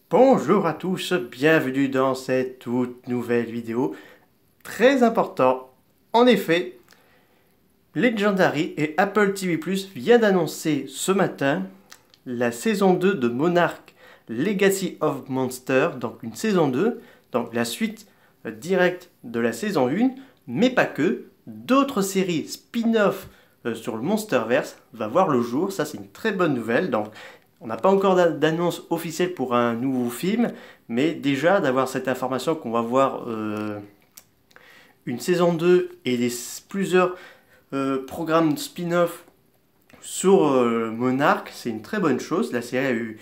Bonjour à tous, bienvenue dans cette toute nouvelle vidéo. Très important, en effet, Legendary et Apple TV+ viennent d'annoncer ce matin la saison 2 de Monarch Legacy of Monsters, donc une saison 2, donc la suite directe de la saison 1, mais pas que, d'autres séries spin-off sur le Monsterverse va voir le jour, ça c'est une très bonne nouvelle. Donc on n'a pas encore d'annonce officielle pour un nouveau film, mais déjà d'avoir cette information qu'on va voir une saison 2 et plusieurs programmes spin-off sur Monarch, c'est une très bonne chose. La série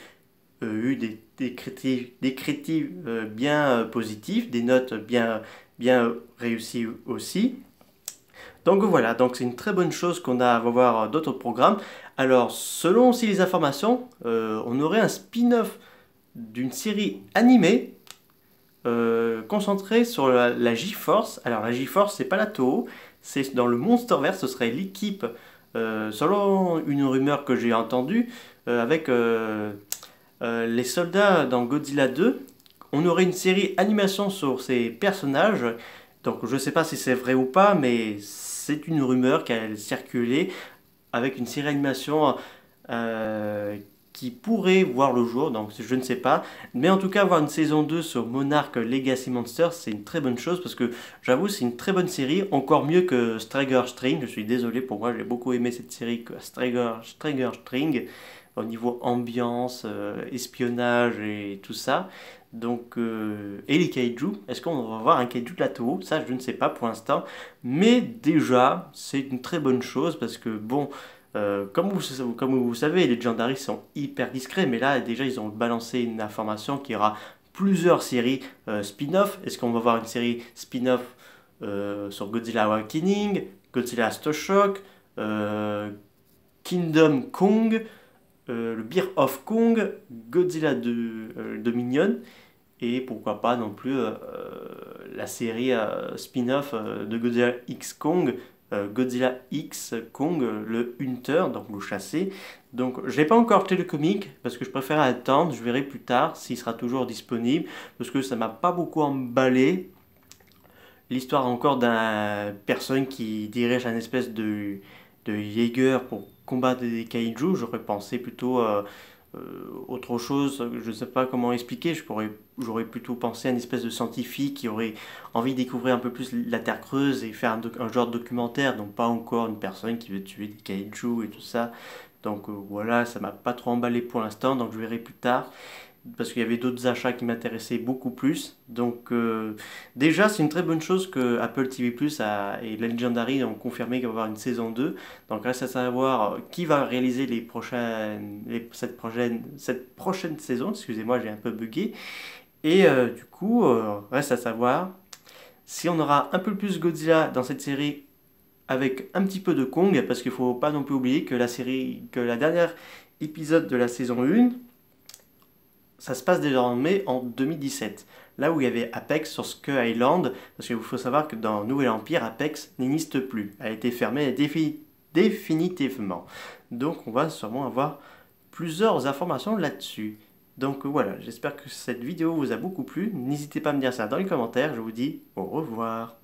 a eu des critiques bien positives, des notes bien réussies aussi. Donc voilà, donc c'est une très bonne chose va voir d'autres programmes. Alors, selon aussi les informations, on aurait un spin-off d'une série animée concentrée sur la G-Force. Alors la G-Force, c'est pas la Toho, c'est dans le Monsterverse, ce serait l'équipe, selon une rumeur que j'ai entendue, avec les soldats dans Godzilla 2. On aurait une série animation sur ces personnages. Donc je sais pas si c'est vrai ou pas, mais c'est une rumeur qui a circulé avec une série animation euh, qui pourrait voir le jour, donc je ne sais pas. Mais en tout cas, avoir une saison 2 sur Monarch Legacy Monsters, c'est une très bonne chose parce que j'avoue, c'est une très bonne série, encore mieux que Stranger String. Je suis désolé pour moi, j'ai beaucoup aimé cette série que Stranger String au niveau ambiance, espionnage et tout ça. Donc, et les kaiju, est-ce qu'on va voir un kaiju de la Toho? Ça, je ne sais pas pour l'instant. Mais déjà, c'est une très bonne chose parce que, bon, comme vous savez, les Legendary sont hyper discrets. Mais là, déjà, ils ont balancé une information qu'il y aura plusieurs séries spin-off. Est-ce qu'on va voir une série spin-off sur Godzilla Awakening, Godzilla Aftershock, Kingdom Kong, le Beer of Kong, Godzilla de Dominion, et pourquoi pas non plus la série spin-off de Godzilla X Kong, Godzilla X Kong, le Hunter, donc le chassé. Donc je n'ai pas encore acheté le comic parce que je préfère attendre, je verrai plus tard s'il sera toujours disponible, parce que ça m'a pas beaucoup emballé. L'histoire encore d'un personne qui dirige un espèce de Jaeger pour combattre des kaiju, j'aurais pensé plutôt autre chose, je ne sais pas comment expliquer, j'aurais plutôt pensé à une espèce de scientifique qui aurait envie de découvrir un peu plus la Terre creuse et faire un genre de documentaire, donc pas encore une personne qui veut tuer des kaiju et tout ça. Donc voilà, ça m'a pas trop emballé pour l'instant, donc je verrai plus tard parce qu'il y avait d'autres achats qui m'intéressaient beaucoup plus. Donc déjà, c'est une très bonne chose que Apple TV+ et Legendary ont confirmé qu'il va y avoir une saison 2. Donc reste à savoir qui va réaliser cette prochaine saison. Excusez-moi, j'ai un peu bugué. Et du coup, reste à savoir si on aura un peu plus Godzilla dans cette série avec un petit peu de Kong, parce qu'il ne faut pas non plus oublier que la dernière épisode de la saison 1, ça se passe désormais en 2017, là où il y avait Apex sur Skull Island, parce qu'il faut savoir que dans Nouvel Empire, Apex n'existe plus. Elle a été fermée définitivement. Donc on va sûrement avoir plusieurs informations là-dessus. Donc voilà, j'espère que cette vidéo vous a beaucoup plu. N'hésitez pas à me dire ça dans les commentaires. Je vous dis au revoir.